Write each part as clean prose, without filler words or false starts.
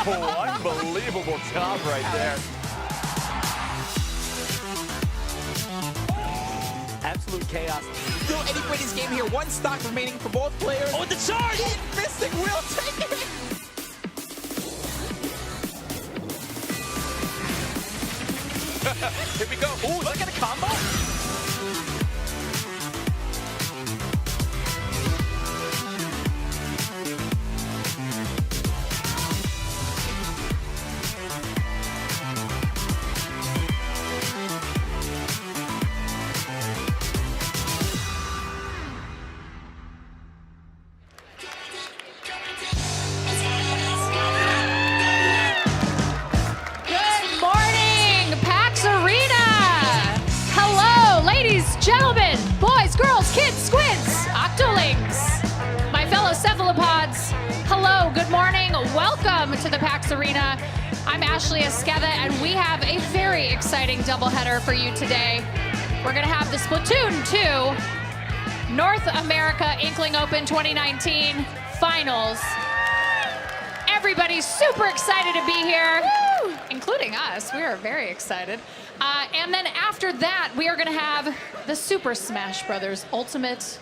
Oh, unbelievable job right there. Absolute chaos. Still any point in this game here. One stock remaining for both players. Oh, the charge! Mystic will take it. Here we go. Ooh, look at a combo. Gentlemen, boys, girls, kids, squids, octolings, my fellow cephalopods, hello, good morning, welcome to the PAX Arena. I'm Ashley Esqueda, and we have a very exciting doubleheader for you today. We're gonna have the Splatoon 2 North America Inkling Open 2019 Finals. Everybody's super excited to be here, including us. We are very excited. And then after that, we are going to have the Super Smash Brothers Ultimate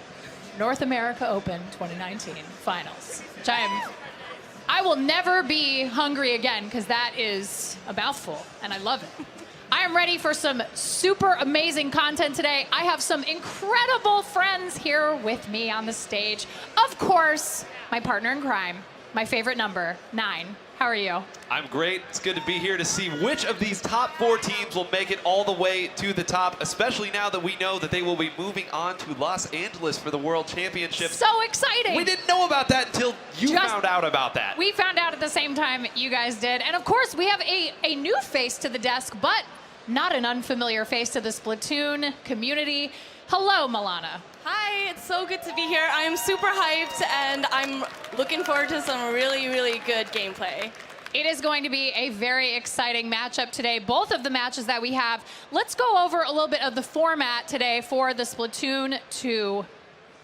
North America Open 2019 Finals, which I will never be hungry again, because that is a mouthful, and I love it. I am ready for some super amazing content today. I have some incredible friends here with me on the stage. Of course, my partner in crime, my favorite number, 9. How are you? I'm great. It's good to be here to see which of these top 4 teams will make it all the way to the top, especially now that we know that they will be moving on to Los Angeles for the World Championships. So exciting. We didn't know about that until you found out about that. We found out at the same time you guys did. And of course, we have a new face to the desk, but not an unfamiliar face to the Splatoon community. Hello, Milana. Hi, it's so good to be here. I am super hyped, and I'm looking forward to some really, really good gameplay. It is going to be a very exciting matchup today. Both of the matches that we have. Let's go over a little bit of the format today for the Splatoon 2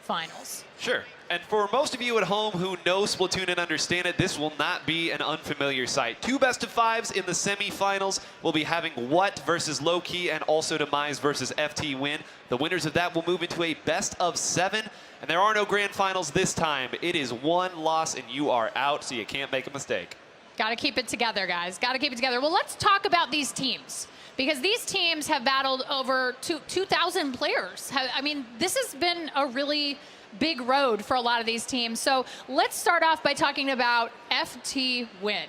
Finals. Sure. And for most of you at home who know Splatoon and understand it, this will not be an unfamiliar sight. 2 best-of-5s in the semifinals. We'll be having What versus Lowkey and also Demise versus FT Win. The winners of that will move into a best-of-7. And there are no grand finals this time. It is 1 loss and you are out, so you can't make a mistake. Got to keep it together, guys. Got to keep it together. Well, let's talk about these teams, because these teams have battled over 2,000 players. I mean, this has been a really big road for a lot of these teams. So let's start off by talking about FT Win.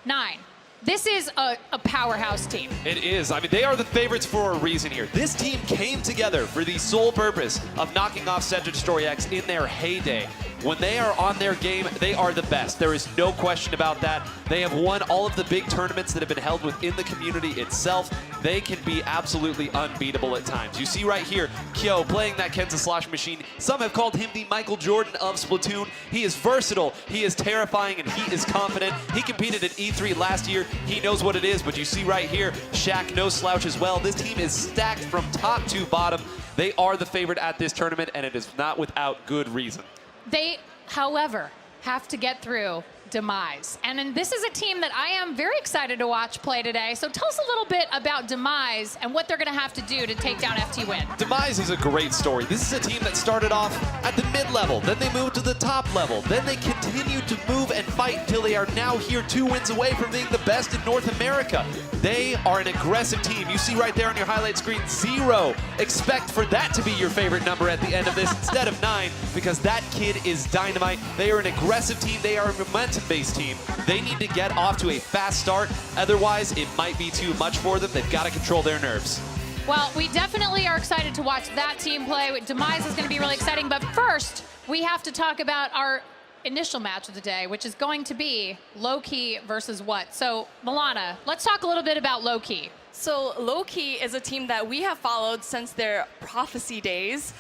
9. This is a powerhouse team. It is. I mean, they are the favorites for a reason here. This team came together for the sole purpose of knocking off Set to Destroy X in their heyday. When they are on their game, they are the best. There is no question about that. They have won all of the big tournaments that have been held within the community itself. They can be absolutely unbeatable at times. You see right here, Kyo playing that Kenza Slosh machine. Some have called him the Michael Jordan of Splatoon. He is versatile, he is terrifying, and he is confident. He competed at E3 last year. He knows what it is, but you see right here, Shaq no slouch as well. This team is stacked from top to bottom. They are the favorite at this tournament, and it is not without good reason. They, however, have to get through Demise. And this is a team that I am very excited to watch play today. So tell us a little bit about Demise and what they're going to have to do to take down FT Win. Demise is a great story. This is a team that started off at the mid-level, then they moved to the top level, then they continued to move and fight until they are now here 2 wins away from being the best in North America. They are an aggressive team. You see right there on your highlight screen, 0. Expect for that to be your favorite number at the end of this instead of 9, because that kid is dynamite. They are an aggressive team. They are a momentum-based team. They need to get off to a fast start. Otherwise, it might be too much for them. They've got to control their nerves. Well, we definitely are excited to watch that team play. Demise is going to be really exciting. But first, we have to talk about our initial match of the day, which is going to be Lowkey versus What. So, Milana, let's talk a little bit about Lowkey. So Lowkey is a team that we have followed since their Prophecy days,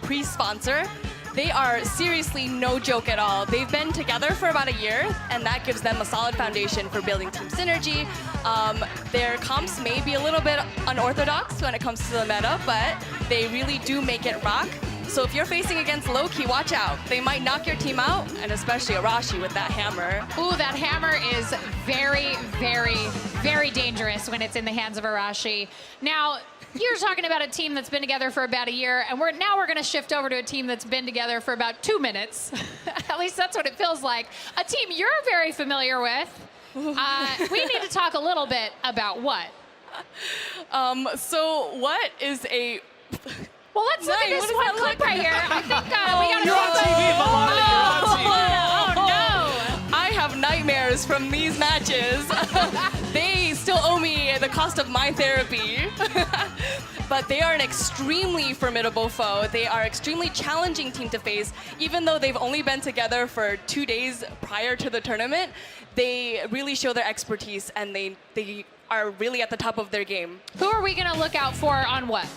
pre-sponsor. They are seriously no joke at all. They've been together for about a year, and that gives them a solid foundation for building team synergy. Their comps may be a little bit unorthodox when it comes to the meta, but they really do make it rock. So if you're facing against Lowkey, watch out. They might knock your team out, and especially Arashi with that hammer. Ooh, that hammer is very, very, very dangerous when it's in the hands of Arashi. Now, you're talking about a team that's been together for about a year, and now we're going to shift over to a team that's been together for about 2 minutes. At least that's what it feels like. A team you're very familiar with. We need to talk a little bit about what? So what is a... Well, let's look at this one clip right here. I think we got to... You're on TV, Milana. Oh, no. I have nightmares from these matches. They still owe me the cost of my therapy. But they are an extremely formidable foe. They are extremely challenging team to face. Even though they've only been together for 2 days prior to the tournament, they really show their expertise, and they are really at the top of their game. Who are we going to look out for on what?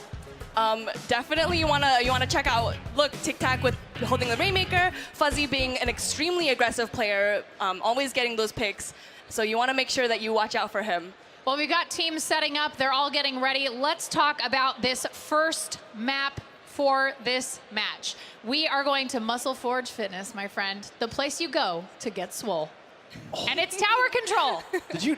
Definitely you wanna check out, look, Tic Tac with holding the Rainmaker, Fuzzy being an extremely aggressive player, always getting those picks. So you wanna make sure that you watch out for him. Well, we've got teams setting up. They're all getting ready. Let's talk about this first map for this match. We are going to Muscle Forge Fitness, my friend, the place you go to get swole. Oh. And it's tower control.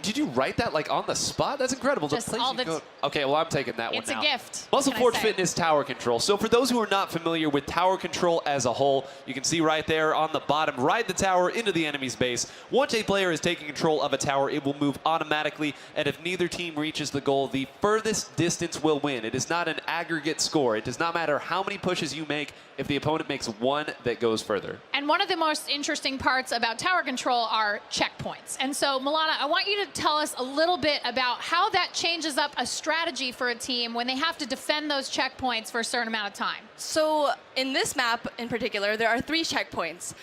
Did you write that like on the spot? That's incredible. Just all Okay, well, I'm taking that one it's now. a gift. Muscle can I Forge say. Fitness tower control. So for those who are not familiar with tower control as a whole, you can see right there on the bottom, ride the tower into the enemy's base. Once a player is taking control of a tower, it will move automatically, and if neither team reaches the goal, the furthest distance will win. It is not an aggregate score. It does not matter how many pushes you make if the opponent makes one that goes further. And one of the most interesting parts about tower control are checkpoints. And so, Milana, I want you to tell us a little bit about how that changes up a strategy for a team when they have to defend those checkpoints for a certain amount of time. So in this map in particular, there are 3 checkpoints.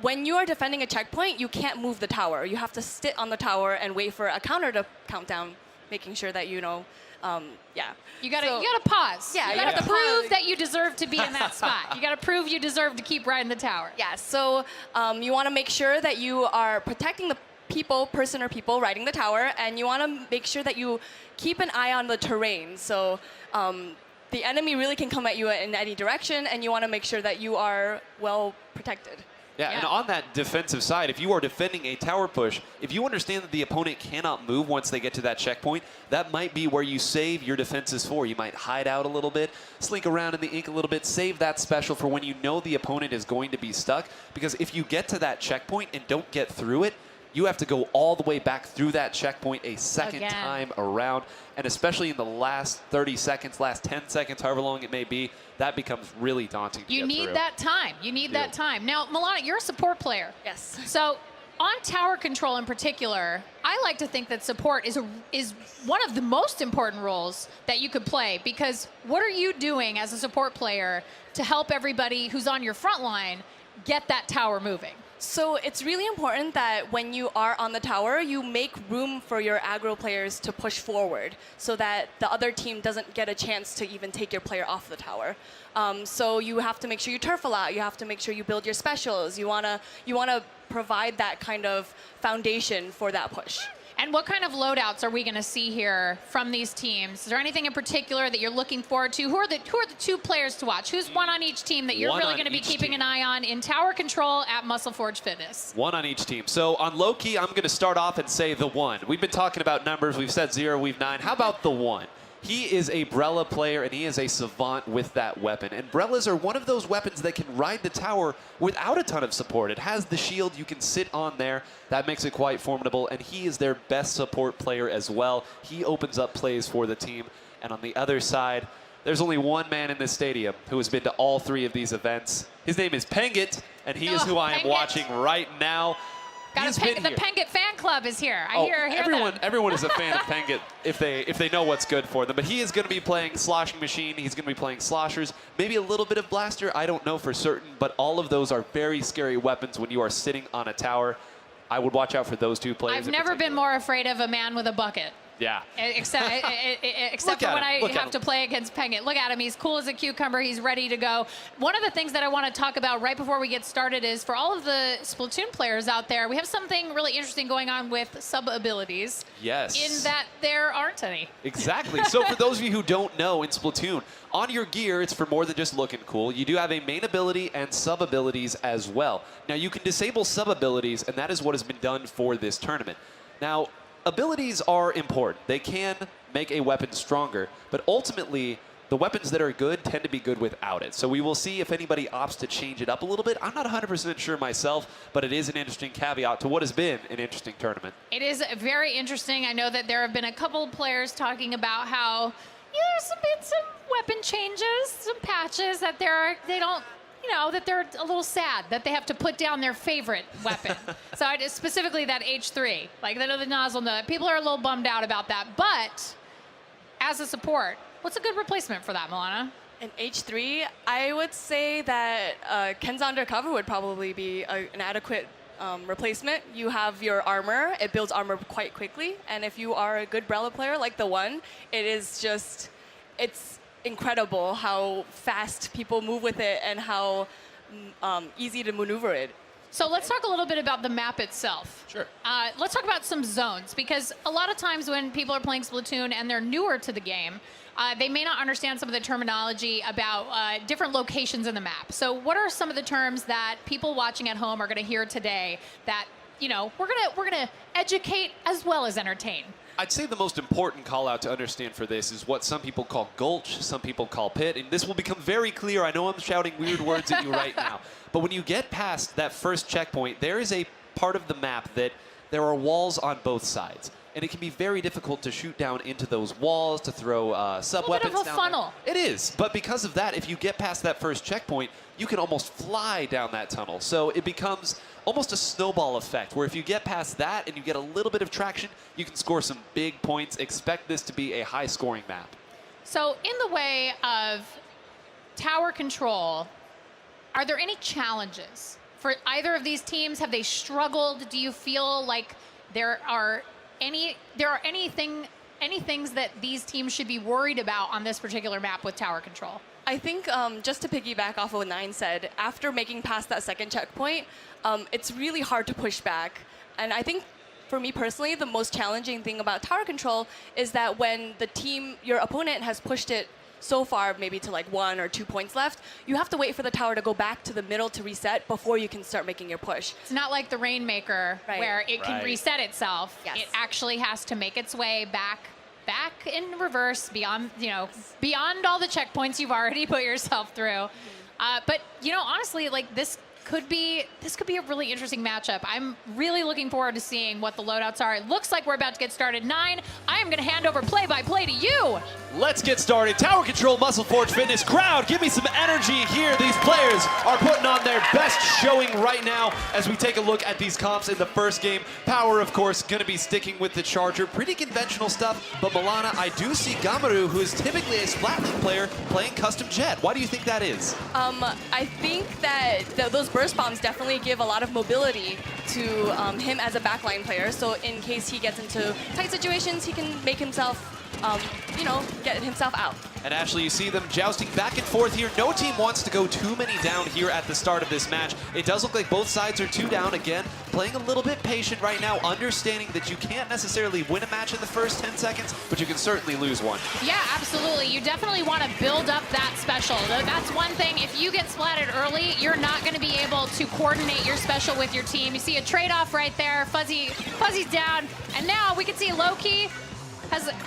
When you are defending a checkpoint, you can't move the tower. You have to sit on the tower and wait for a counter to count down, making sure that you know, yeah. You gotta pause. Yeah, you gotta prove that you deserve to be in that spot. You gotta prove you deserve to keep riding the tower. Yeah, so you wanna make sure that you are protecting the person or people riding the tower, and you wanna make sure that you keep an eye on the terrain. So the enemy really can come at you in any direction, and you wanna make sure that you are well protected. Yeah, and on that defensive side, if you are defending a tower push, if you understand that the opponent cannot move once they get to that checkpoint, that might be where you save your defenses for. You might hide out a little bit, slink around in the ink a little bit, save that special for when you know the opponent is going to be stuck. Because if you get to that checkpoint and don't get through it, you have to go all the way back through that checkpoint a second time around. And especially in the last 30 seconds, last 10 seconds, however long it may be, that becomes really daunting to You get need through. that time. You need that time. Now, Milana, you're a support player. Yes. So on tower control in particular, I like to think that support is one of the most important roles that you could play, because what are you doing as a support player to help everybody who's on your front line get that tower moving? So it's really important that when you are on the tower, you make room for your aggro players to push forward so that the other team doesn't get a chance to even take your player off the tower. So you have to make sure you turf a lot. You have to make sure you build your specials. You wanna provide that kind of foundation for that push. And what kind of loadouts are we going to see here from these teams? Is there anything in particular that you're looking forward to? Who are the 2 players to watch? Who's one on each team that you're really going to be keeping an eye on in tower control at Muscle Forge Fitness? One on each team. So on Lowkey, I'm going to start off and say the 1. We've been talking about numbers. We've said 0, we've 9. How about the 1? He is a Brella player, and he is a savant with that weapon. And Brellas are one of those weapons that can ride the tower without a ton of support. It has the shield. You can sit on there. That makes it quite formidable, and he is their best support player as well. He opens up plays for the team. And on the other side, there's only one man in this stadium who has been to all 3 of these events. His name is Pengit, and he is who I am watching right now. The Pengit fan club is here. I hear everyone is a fan of Pengit if they know what's good for them. But he is going to be playing Sloshing Machine. He's going to be playing Sloshers. Maybe a little bit of Blaster. I don't know for certain. But all of those are very scary weapons when you are sitting on a tower. I would watch out for those 2 players. I've never been more afraid of a man with a bucket. Yeah. Except for when I have to play against Penguin. Look at him. He's cool as a cucumber. He's ready to go. One of the things that I want to talk about right before we get started is for all of the Splatoon players out there, we have something really interesting going on with sub-abilities. Yes. In that there aren't any. Exactly. So for those of you who don't know, in Splatoon, on your gear, it's for more than just looking cool. You do have a main ability and sub-abilities as well. Now, you can disable sub-abilities, and that is what has been done for this tournament. Now, abilities are important. They can make a weapon stronger, but ultimately, the weapons that are good tend to be good without it. So we will see if anybody opts to change it up a little bit. I'm not 100% sure myself, but it is an interesting caveat to what has been an interesting tournament. It is very interesting. I know that there have been a couple players talking about how there's been some weapon changes, some patches that they don't, that they're a little sad that they have to put down their favorite weapon. So specifically that H3, like the nozzle nut. People are a little bummed out about that. But as a support, what's a good replacement for that, Milana? In H3, I would say that Ken's Undercover would probably be an adequate replacement. You have your armor. It builds armor quite quickly. And if you are a good Brella player like the one, it's incredible how fast people move with it and how easy to maneuver it. So let's talk a little bit about the map itself. Sure. Let's talk about some zones, because a lot of times when people are playing Splatoon and they're newer to the game, they may not understand some of the terminology about different locations in the map. So what are some of the terms that people watching at home are going to hear today that, we're gonna educate as well as entertain? I'd say the most important call out to understand for this is what some people call gulch, some people call pit, and this will become very clear. I know I'm shouting weird words at you right now, but when you get past that first checkpoint, there is a part of the map that there are walls on both sides. And it can be very difficult to shoot down into those walls, to throw sub-weapons down. A bit of a funnel. It is, but because of that, if you get past that first checkpoint, you can almost fly down that tunnel. So it becomes almost a snowball effect, where if you get past that and you get a little bit of traction, you can score some big points. Expect this to be a high-scoring map. So in the way of tower control, are there any challenges for either of these teams? Have they struggled? Do you feel like there are any things that these teams should be worried about on this particular map with tower control? I think just to piggyback off of what Nine said, after making past that second checkpoint, it's really hard to push back. And I think for me personally, the most challenging thing about tower control is that when your opponent has pushed it so far, maybe to like 1 or 2 points left, you have to wait for the tower to go back to the middle to reset before you can start making your push. It's not like the Rainmaker, where it can reset itself. Yes. It actually has to make its way back in reverse beyond all the checkpoints you've already put yourself through. But honestly, like this could be a really interesting matchup. I'm really looking forward to seeing what the loadouts are. It looks like we're about to get started. Nine, I am going to hand over play-by-play to you. Let's get started. Tower Control, Muscle Forge Fitness. Crowd, give me some energy here. These players are putting on their best showing right now as we take a look at these comps in the first game. Power, of course, going to be sticking with the Charger. Pretty conventional stuff, but Milana, I do see Gamaru, who is typically a Splatoon player, playing custom jet. Why do you think that is? I think that those burst bombs definitely give a lot of mobility to him as a backline player. So in case he gets into tight situations, he can make himself, get himself out. And Ashley, you see them jousting back and forth here. No team wants to go too many down here at the start of this match. It does look like both sides are 2 down again, playing a little bit patient right now, understanding that you can't necessarily win a match in the first 10 seconds, but you can certainly lose one. Yeah, absolutely. You definitely want to build up that special. That's one thing. If you get splatted early, you're not going to be able to coordinate your special with your team. You see a trade-off right there. Fuzzy's down. And now we can see Lowkey.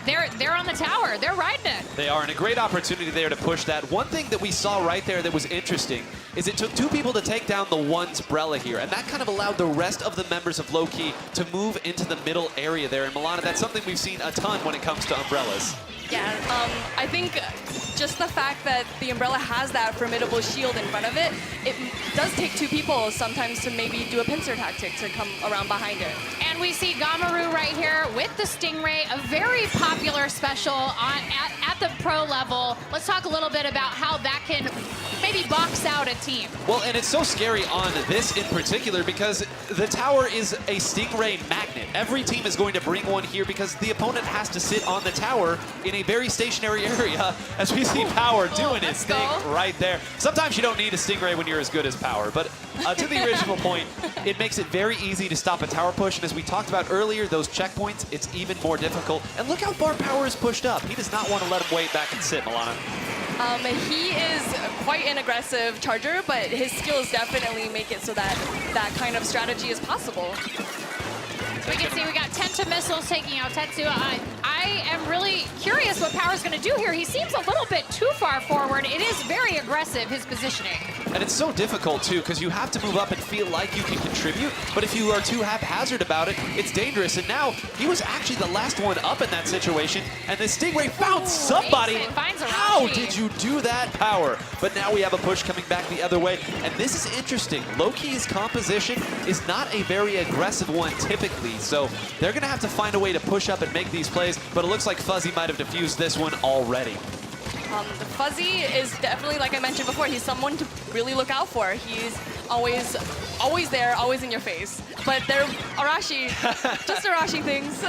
They're on the tower. They're riding it. They are, and a great opportunity there to push that. One thing that we saw right there that was interesting is it took 2 people to take down the one's Brella here, and that kind of allowed the rest of the members of Lowkey to move into the middle area there. And Milana, that's something we've seen a ton when it comes to umbrellas. Yeah, I think just the fact that the umbrella has that formidable shield in front of it, it does take 2 people sometimes to maybe do a pincer tactic to come around behind it. And we see Gamaru right here with the Stingray, a very popular special at the pro level. Let's talk a little bit about how that can maybe box out a team. Well, and it's so scary on this in particular because the tower is a Stingray magnet. Every team is going to bring one here because the opponent has to sit on the tower in a very stationary area, as we see Power doing his thing right there. Sometimes you don't need a Stingray when you're as good as Power, but to the original point, it makes it very easy to stop a tower push, and as we talked about earlier, those checkpoints, it's even more difficult. And look how far Power is pushed up. He does not want to let him wait back and sit, Milana. He is quite an aggressive charger, but his skills definitely make it so that that kind of strategy is possible. We can see we got Tenta missiles taking out Tetsu. I am really curious what Power's going to do here. He seems a little bit too far forward. It is very aggressive, his positioning. And it's so difficult, too, because you have to move up and feel like you can contribute. But if you are too haphazard about it, it's dangerous. And now he was actually the last one up in that situation. And the Stingray found somebody. How did you do that, Power? But now we have a push coming back the other way. And this is interesting. Lowkey's composition is not a very aggressive one typically. So they're going to have to find a way to push up and make these plays. But it looks like Fuzzy might have defused this one already. The Fuzzy is definitely, like I mentioned before, he's someone to really look out for. He's always there, always in your face. But they're Arashi, just Arashi things.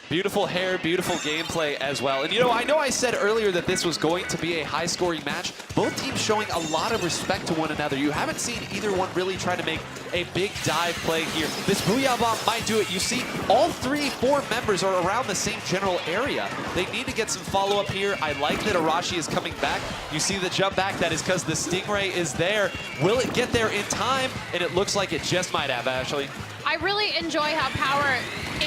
Beautiful hair, beautiful gameplay as well. And you know I said earlier that this was going to be a high-scoring match. Both teams showing a lot of respect to one another. You haven't seen either one really try to make a big dive play here. This Booyah Bomb might do it. You see all 4 members are around the same general area. They need to get some follow-up here. I like that Arashi is coming back. You see the jump back. That is because the Stingray is there. Will it get there in time? And it looks like it just might have, Ashley. I really enjoy how Power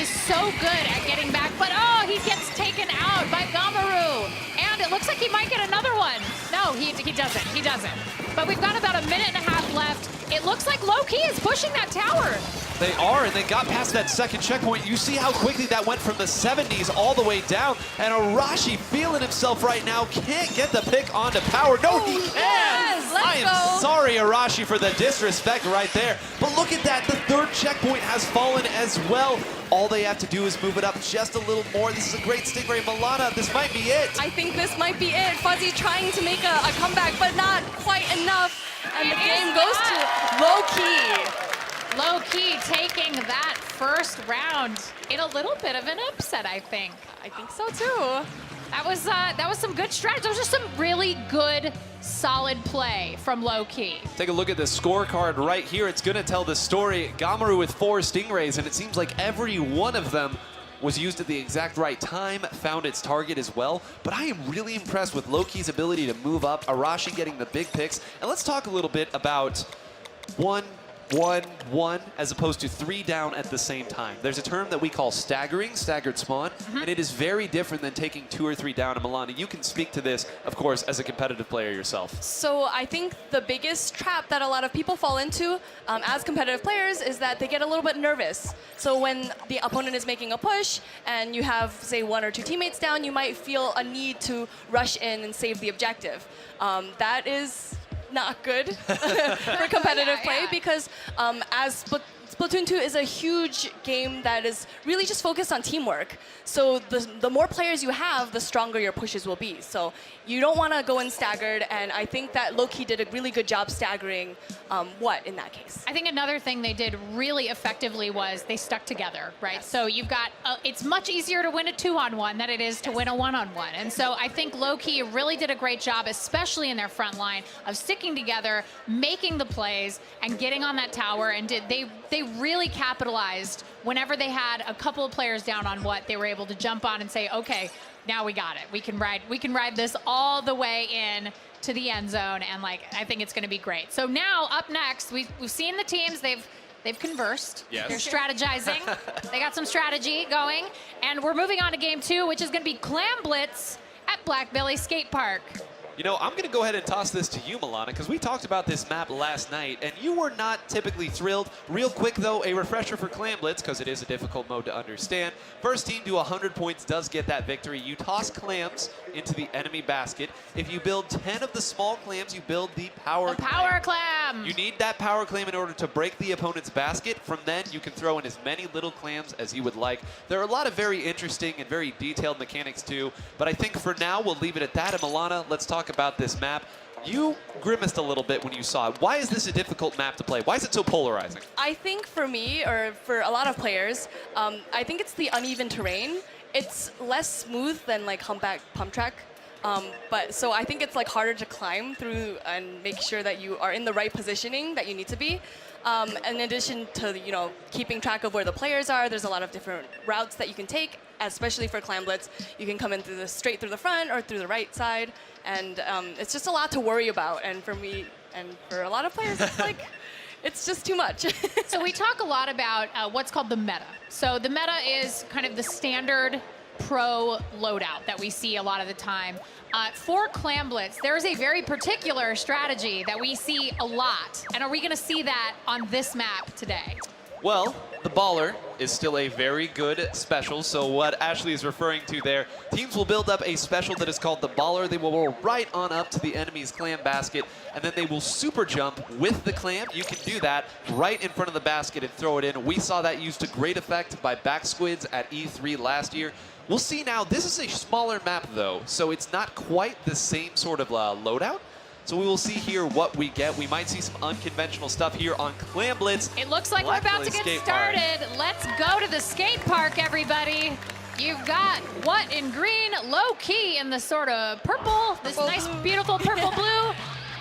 is so good at getting back, but oh, he gets taken out by Gamaru. And it looks like he might get another one. No, he doesn't. He doesn't. But we've got about a minute and a half left. It looks like Lowkey is pushing that tower. They are, and they got past that second checkpoint. You see how quickly that went from the 70s all the way down. And Arashi feeling himself right now. Can't get the pick onto Power. No, he can! Yes, I am sorry, Arashi, for the disrespect right there. But look at that. The 3rd checkpoint has fallen as well. All they have to do is move it up just a little more. This is a great Stingray. Milana, this might be it. I think this might be it. Fuzzy trying to make a comeback, but not quite enough. And the game goes to Lowkey. Lowkey taking that first round in a little bit of an upset, I think. I think so too. That was some good strategy. Those are some really good, solid play from Lowkey. Take a look at the scorecard right here. It's going to tell the story. Gamaru with 4 Stingrays, and it seems like every one of them was used at the exact right time, found its target as well. But I am really impressed with Lowkey's ability to move up, Arashi getting the big picks. And let's talk a little bit about 1, 1, as opposed to 3 down at the same time. There's a term that we call staggering, staggered spawn, and it is very different than taking 2 or 3 down. And Milana, you can speak to this, of course, as a competitive player yourself. So I think the biggest trap that a lot of people fall into as competitive players is that they get a little bit nervous. So when the opponent is making a push and you have, say, 1 or 2 teammates down, you might feel a need to rush in and save the objective. That is not good for competitive play because as Splatoon 2 is a huge game that is really just focused on teamwork. So the more players you have, the stronger your pushes will be. So you don't want to go in staggered, and I think that Lowkey did a really good job staggering in that case. I think another thing they did really effectively was they stuck together, right? Yes. So you've got, it's much easier to win a 2-on-1 than it is to win a 1-on-1. And so I think Lowkey really did a great job, especially in their front line, of sticking together, making the plays, and getting on that tower. And they really capitalized whenever they had a couple of players down on what they were able to jump on and say, okay, now we got it. We can ride this all the way in to the end zone, and I think it's going to be great. So now up next, we've seen the teams. They've conversed. Yes. They're strategizing. They got some strategy going, and we're moving on to game 2, which is going to be Clam Blitz at Black Billy Skate Park. You know, I'm going to go ahead and toss this to you, Milana, because we talked about this map last night, and you were not typically thrilled. Real quick, though, a refresher for Clam Blitz, because it is a difficult mode to understand. First team to 100 points does get that victory. You toss clams into the enemy basket. If you build 10 of the small clams, you build the power clam. You need that power clam in order to break the opponent's basket. From then, you can throw in as many little clams as you would like. There are a lot of very interesting and very detailed mechanics, too, but I think for now, we'll leave it at that. And Milana, let's talk about this map. you grimaced a little bit when you saw it. Why is this a difficult map to play? Why is it so polarizing? I think for me, or for a lot of players, I think it's the uneven terrain. It's less smooth than like humpback pump track. So I think it's like harder to climb through and make sure that you are in the right positioning that you need to be. In addition to, you know, keeping track of where the players are, there's a lot of different routes that you can take, especially for Clam Blitz. You can come in straight through the front or through the right side, and it's just a lot to worry about. And for me, and for a lot of players, it's like, it's just too much. So we talk a lot about what's called the meta. So the meta is kind of the standard pro loadout that we see a lot of the time. For Clam Blitz, there is a very particular strategy that we see a lot. And are we going to see that on this map today? Well, the Baller is still a very good special. So what Ashley is referring to there, teams will build up a special that is called the Baller. They will roll right on up to the enemy's clam basket, and then they will super jump with the clam. You can do that right in front of the basket and throw it in. We saw that used to great effect by Back Squids at E3 last year. We'll see now. This is a smaller map, though, so it's not quite the same sort of loadout. So we will see here what we get. We might see some unconventional stuff here on Clam Blitz. It looks like we're about to get started. Let's go to the skate park, everybody. You've got what in green? Lowkey in the sort of purple, this nice, beautiful purple blue.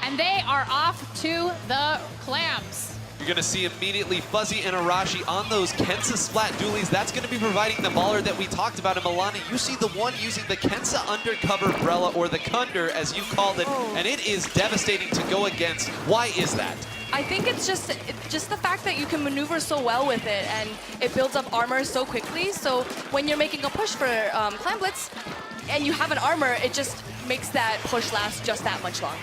And they are off to the clams. You're going to see immediately Fuzzy and Arashi on those Kensa Splat dualies. That's going to be providing the Baller that we talked about. And Milana, you see the one using the Kensa Undercover Brella, or the Kunder, as you called it. And it is devastating to go against. Why is that? I think it's just the fact that you can maneuver so well with it, and it builds up armor so quickly. So when you're making a push for Clam Blitz, and you have an armor, it just makes that push last just that much longer.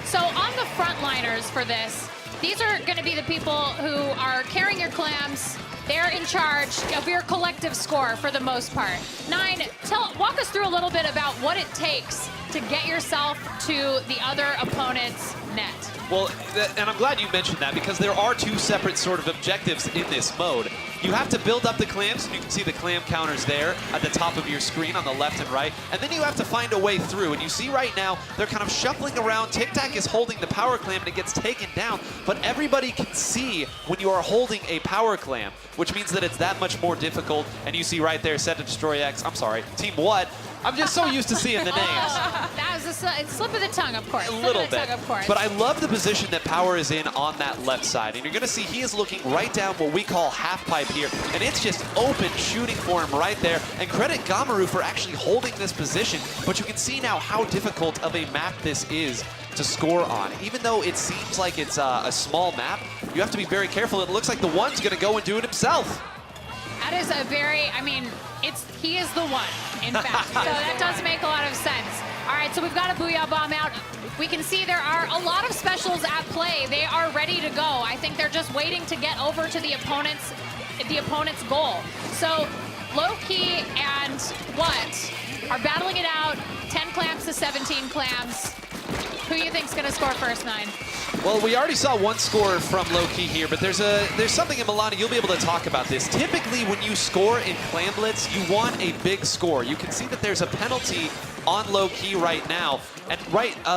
So on the frontliners for this, these are going to be the people who are carrying your clams. They're in charge of your collective score for the most part. Nine, walk us through a little bit about what it takes to get yourself to the other opponent's net. Well, and I'm glad you mentioned that, because there are two separate sort of objectives in this mode. You have to build up the clams, and you can see the clam counters there at the top of your screen on the left and right, and then you have to find a way through. And you see right now, they're kind of shuffling around. Tic Tac is holding the power clam, and it gets taken down, but everybody can see when you are holding a power clam, which means that it's that much more difficult. And you see right there, Set to Destroy X, I'm sorry, Team What? I'm just so used to seeing the names. That was a slip of the tongue, of course. A little bit. But I love the position that Power is in on that left side. And you're going to see he is looking right down what we call half pipe here. And it's just open shooting for him right there. And credit Gamaru for actually holding this position. But you can see now how difficult of a map this is to score on. Even though it seems like it's a small map, you have to be very careful. It looks like the one's going to go and do it himself. That is a very, he is the one, in fact. So that does make a lot of sense. All right, so we've got a Booyah Bomb out. We can see there are a lot of specials at play. They are ready to go. I think they're just waiting to get over to the opponent's goal. So Lowkey and What are battling it out, 10 clams to 17 clams. Who do you think's gonna score first, Nine? Well, we already saw one score from Lowkey here, but there's something in Milana, you'll be able to talk about this. Typically, when you score in Clam Blitz, you want a big score. You can see that there's a penalty on Lowkey right now. And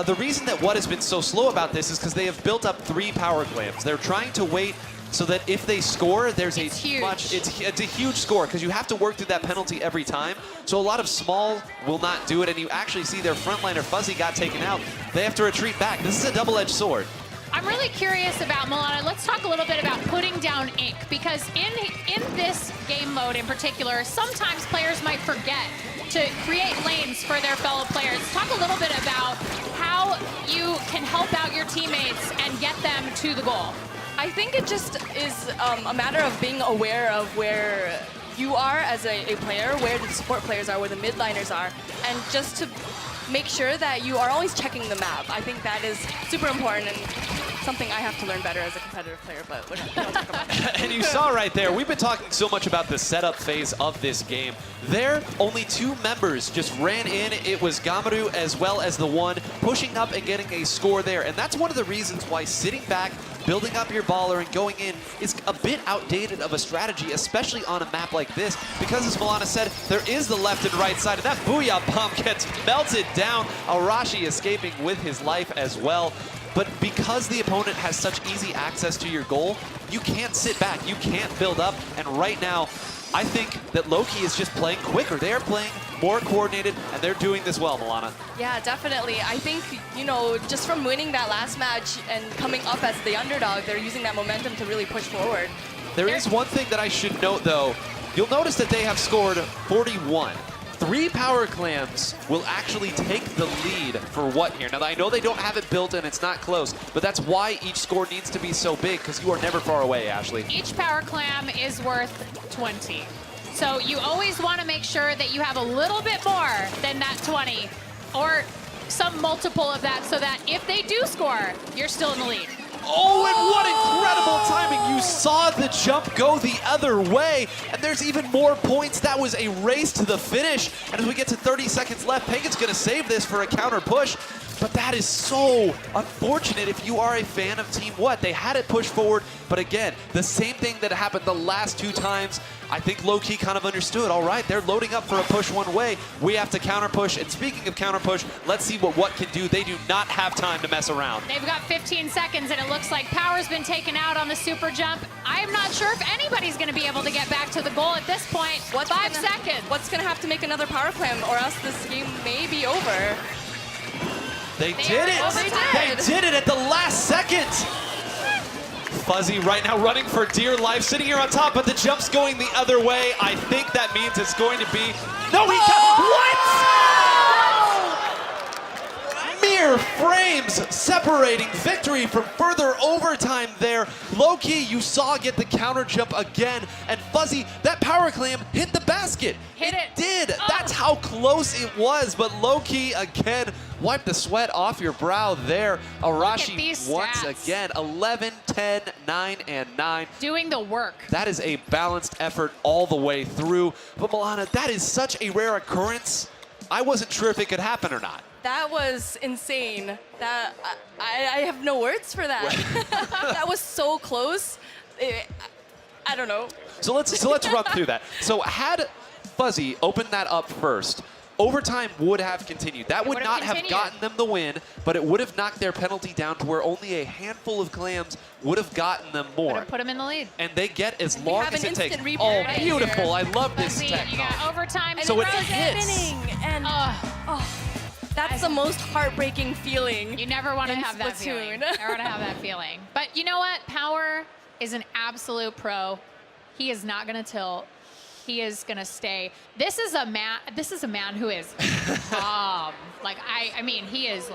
the reason that What has been so slow about this is because they have built up 3 power clams. They're trying to wait so that if they score, there's it's huge. It's a huge score, because you have to work through that penalty every time. So a lot of small will not do it, and you actually see their frontliner Fuzzy got taken out. They have to retreat back. This is a double-edged sword. I'm really curious about Milana. Let's talk a little bit about putting down ink, because in this game mode in particular, sometimes players might forget to create lanes for their fellow players. Talk a little bit about how you can help out your teammates and get them to the goal. I think it just is a matter of being aware of where you are as a player, where the support players are, where the midliners are, and just to make sure that you are always checking the map. I think that is super important. And something I have to learn better as a competitive player, but we don't talk about that. And you saw right there, we've been talking so much about the setup phase of this game. There, only 2 members just ran in. It was Gamaru as well as the one pushing up and getting a score there. And that's one of the reasons why sitting back, building up your baller and going in is a bit outdated of a strategy, especially on a map like this, because as Milana said, there is the left and right side, and that Booyah bomb gets melted down. Arashi escaping with his life as well. But because the opponent has such easy access to your goal, you can't sit back, you can't build up, and right now, I think that Lowkey is just playing quicker. They are playing more coordinated, and they're doing this well, Milana. Yeah, definitely. I think, you know, just from winning that last match and coming up as the underdog, they're using that momentum to really push forward. There is one thing that I should note, though. You'll notice that they have scored 41. 3 power clams will actually take the lead for what here? Now, I know they don't have it built and it's not close, but that's why each score needs to be so big, because you are never far away, Ashley. Each power clam is worth 20. So you always want to make sure that you have a little bit more than that 20, or some multiple of that, so that if they do score, you're still in the lead. Oh, and what incredible timing. You saw the jump go the other way, and there's even more points. That was a race to the finish. And as we get to 30 seconds left, Pagan's going to save this for a counter push. But that is so unfortunate if you are a fan of Team What. They had it pushed forward, but again, the same thing that happened the last 2 times. I think Lowkey kind of understood, all right, they're loading up for a push one way. We have to counter push, and speaking of counter push, let's see what can do. They do not have time to mess around. They've got 15 seconds, and it looks like power's been taken out on the super jump. I'm not sure if anybody's going to be able to get back to the goal at this point. 5 seconds. What's going to have to make another power clam, or else this game may be over. They did it! Oh, they They did it at the last second! Fuzzy right now running for dear life, sitting here on top, but the jump's going the other way. I think that means it's going to be... No, he got... What?! Mere frames separating victory from further overtime there. Lowkey, you saw get the counter jump again, and Fuzzy, that power clam hit the basket. Hit it. Did. Oh. That's how close it was, but Lowkey again wipe the sweat off your brow there. Arashi once again, 11, 10, 9, and 9. Doing the work. That is a balanced effort all the way through. But Milana, that is such a rare occurrence. I wasn't sure if it could happen or not. That was insane. That I have no words for that. That was so close. I don't know. So let's run through that. So had Fuzzy opened that up first, overtime would have continued. That would not have gotten them the win, but it would have knocked their penalty down to where only a handful of clams would have gotten them more. Would have put them in the lead. And they get as long as it takes. Replay Oh, right beautiful. here. I love this See, tech. you got overtime. So it Rose hits. spinning, And that's the most heartbreaking feeling. You never want to in have that Splatoon. feeling. Never want to have that feeling. But you know what? Power is an absolute pro. He is not going to tilt. He is going to stay. This is a man who is like I mean, he is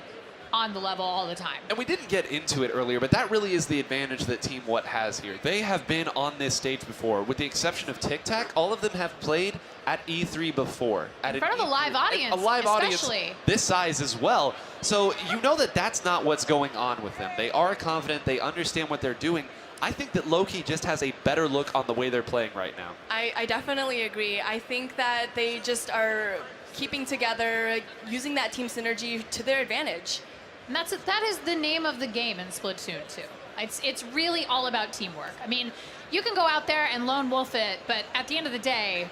on the level all the time. And we didn't get into it earlier, but that really is the advantage that Team What has here. They have been on this stage before. With the exception of Tic Tac, all of them have played at E3 before. At In front of a live audience, a live audience especially. this size as well. So you know that that's not what's going on with them. They are confident. They understand what they're doing. I think that Lowkey just has a better look on the way they're playing right now. I definitely agree. I think that they just are keeping together, using that team synergy to their advantage. And that is the name of the game in Splatoon 2. It's really all about teamwork. I mean, you can go out there and lone wolf it, but at the end of the day,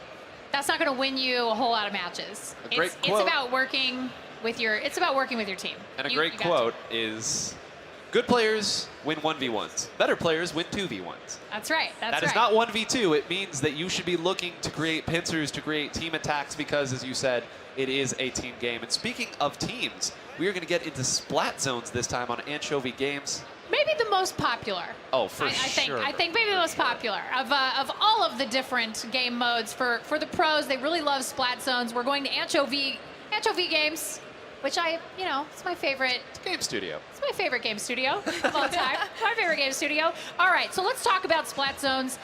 that's not going to win you a whole lot of matches. It's about working with your team. And a great quote is, good players win 1v1s. Better players win 2v1s. That's right. That is not 1v2. It means that you should be looking to create pincers, to create team attacks, because, as you said, it is a team game. And speaking of teams, we are going to get into Splat Zones this time on Anchovy Games. Maybe the most popular. Oh, for sure. I think maybe the most popular of all of the different game modes for the pros. They really love Splat Zones. We're going to Anchovy Games, which it's my favorite. It's a game studio. It's my favorite game studio of all time. My favorite game studio. All right, so let's talk about Splat Zones.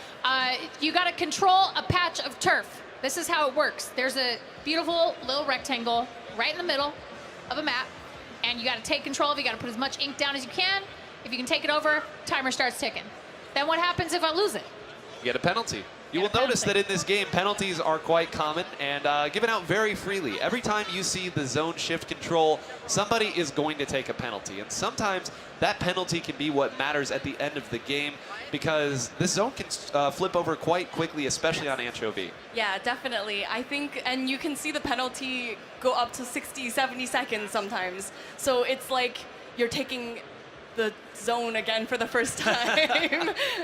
You got to control a patch of turf. This is how it works. There's a beautiful little rectangle right in the middle of a map, and you got to take control of it. You got to put as much ink down as you can, If you can take it over, timer starts ticking. Then what happens if I lose it? You get a penalty. You will Get a notice that penalty. in this game, penalties are quite common and given out very freely. Every time you see the zone shift control, somebody is going to take a penalty. And sometimes that penalty can be what matters at the end of the game because the zone can flip over quite quickly, especially on Anchovy. Yeah, definitely. I think, and you can see the penalty go up to 60, 70 seconds sometimes. So it's like you're taking the zone again for the first time.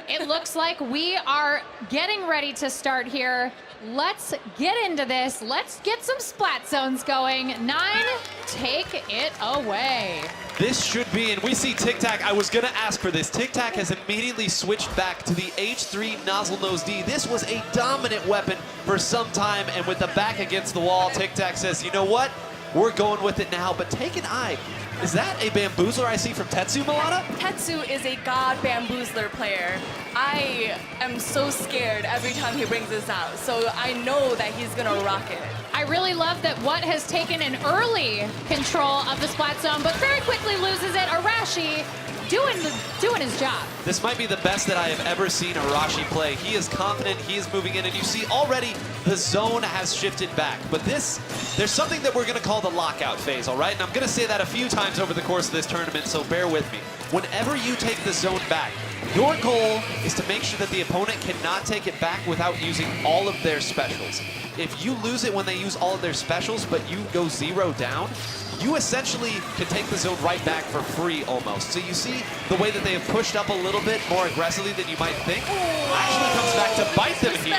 It looks like we are getting ready to start here. Let's get into this. Let's get some splat zones going. 9, take it away. This should be, and we see Tic Tac. I was going to ask for this. Tic Tac has immediately switched back to the H3 Nozzle Nose D. This was a dominant weapon for some time, and with the back against the wall, Tic Tac says, you know what? We're going with it now, but take an eye. Is that a bamboozler I see from Tetsu, Milana? Tetsu is a god bamboozler player. I am so scared every time he brings this out, so I know that he's gonna rock it. I really love that What has taken an early control of the splat zone, but very quickly loses it. Arashi doing his job. This might be the best that I have ever seen Arashi play. He is confident, he is moving in, and you see already the zone has shifted back. But there's something that we're gonna call the lockout phase, all right? And I'm gonna say that a few times over the course of this tournament, so bear with me. Whenever you take the zone back, your goal is to make sure that the opponent cannot take it back without using all of their specials. If you lose it when they use all of their specials, but you go 0 down, you essentially can take the zone right back for free almost. So you see the way that they have pushed up a little bit more aggressively than you might think actually comes back to bite them here.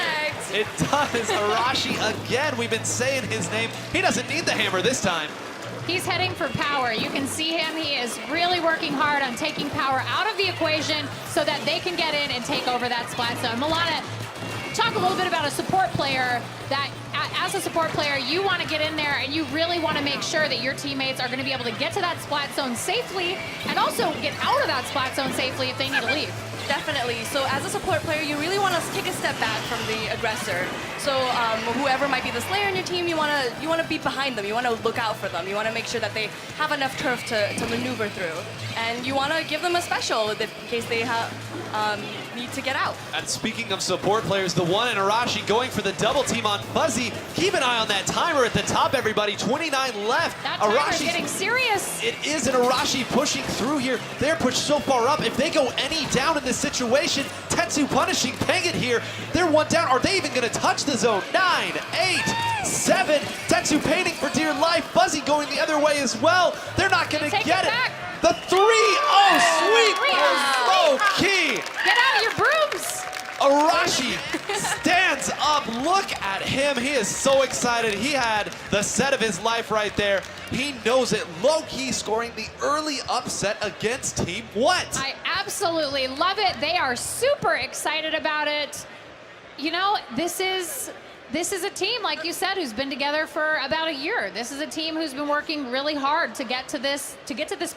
It does. Arashi again. We've been saying his name. He doesn't need the hammer this time. He's heading for power. You can see him. He is really working hard on taking power out of the equation so that they can get in and take over that splat zone. Milana, talk a little bit about a support player that, as a support player, you want to get in there and you really want to make sure that your teammates are going to be able to get to that splat zone safely and also get out of that splat zone safely if they need to leave. Definitely. So as a support player, you really want to take a step back from the aggressor. So whoever might be the Slayer in your team, you want to be behind them. You want to look out for them. You want to make sure that they have enough turf to maneuver through. And you want to give them a special in case they need to get out. And speaking of support players, the one in Arashi going for the double team on Fuzzy. Keep an eye on that timer at the top, everybody. 29 left. That timer's getting serious. It is an Arashi pushing through here. They're pushed so far up. If they go any down in this situation, Tetsu punishing Pangit here. They're 1 down. Are they even going to touch the zone? 9, 8, 7. Tetsu painting for dear life. Fuzzy going the other way as well. They're not going to get it. Back. The 3-0 sweep for Lowkey. Get out of your brooms. Arashi stands up. Look at him. He is so excited. He had the set of his life right there. He knows it. Lowkey scoring the early upset against Team What? I absolutely love it. They are super excited about it. You know, this is a team, like you said, who's been together for about a year. This is a team who's been working really hard to get to this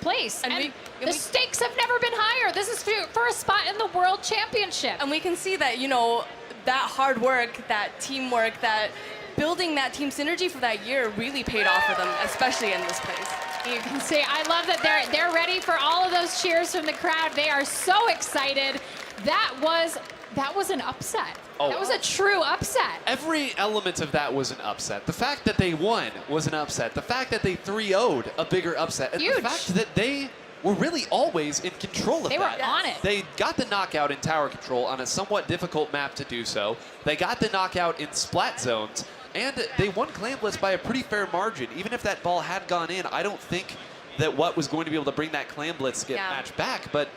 place. And the stakes have never been higher. This is for a spot in the World Championship. And we can see that, you know, that hard work, that teamwork, that building that team synergy for that year really paid off for them, especially in this place. You can see, I love that they're ready for all of those cheers from the crowd. They are so excited. That was an upset. Oh. That was a true upset. Every element of that was an upset. The fact that they won was an upset. The fact that they 3-0'd a bigger upset. And Huge. the fact that they were really always in control of that. They were on it. They got the knockout in tower control on a somewhat difficult map to do so. They got the knockout in splat zones. And they won Clan Blitz by a pretty fair margin. Even if that ball had gone in, I don't think that What was going to be able to bring that Clan Blitz to get matched back. But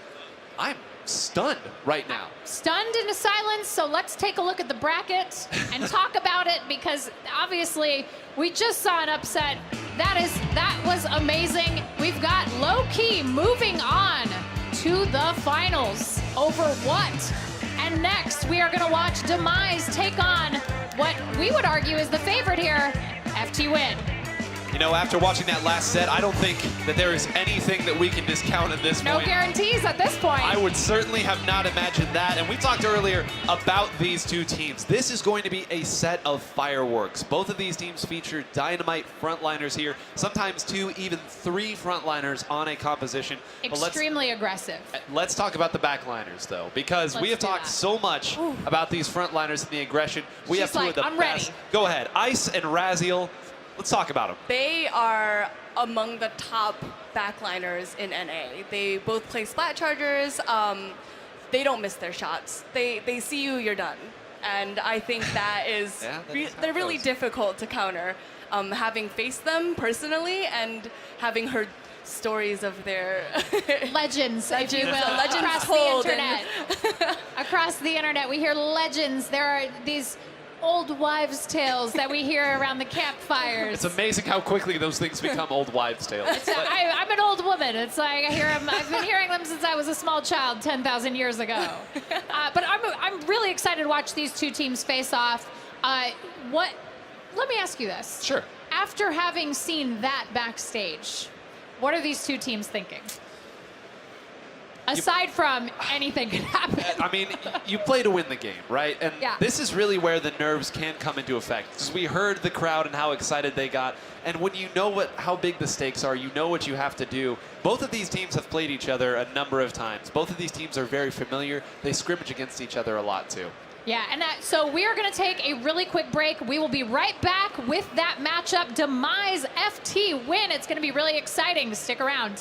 I'm stunned right now. Stunned into silence, so let's take a look at the bracket and talk about it, because obviously we just saw an upset. That was amazing. We've got Lowkey moving on to the finals over What. And next we are going to watch Demise take on what we would argue is the favorite here, FT Win. You know, after watching that last set, I don't think that there is anything that we can discount at this No point. guarantees at this point. I would certainly have not imagined that. And we talked earlier about these two teams. This is going to be a set of fireworks. Both of these teams feature dynamite frontliners here, sometimes 2, even 3 frontliners on a composition. But Extremely aggressive. let's talk about the backliners, though, because we have Let's do talked that. so much about these frontliners and the aggression. We She's have 2 like, of the "I'm best. ready." Go ahead. Ice and Raziel. Let's talk about them. They are among the top backliners in NA. They both play Splat Chargers. They don't miss their shots. They see you, you're done. And I think that is, Yeah, that is how they're it really goes. difficult to counter. Having faced them personally and having heard stories of their Legends, if you will, legends across told the internet. Across the internet, we hear legends. There are these old wives' tales that we hear around the campfires. It's amazing how quickly those things become old wives' tales. I'm an old woman. It's like I hear them. I've been hearing them since I was a small child 10,000 years ago. But I'm really excited to watch these two teams face off. Let me ask you this. Sure. After having seen that backstage, what are these two teams thinking? Aside from anything could happen. I mean, you play to win the game, right? And Yeah. this is really where the nerves can come into effect. Because we heard the crowd and how excited they got. And when you know how big the stakes are, you know what you have to do. Both of these teams have played each other a number of times. Both of these teams are very familiar. They scrimmage against each other a lot, too. Yeah, and so we are going to take a really quick break. We will be right back with that matchup. Demise FT win. It's going to be really exciting. Stick around.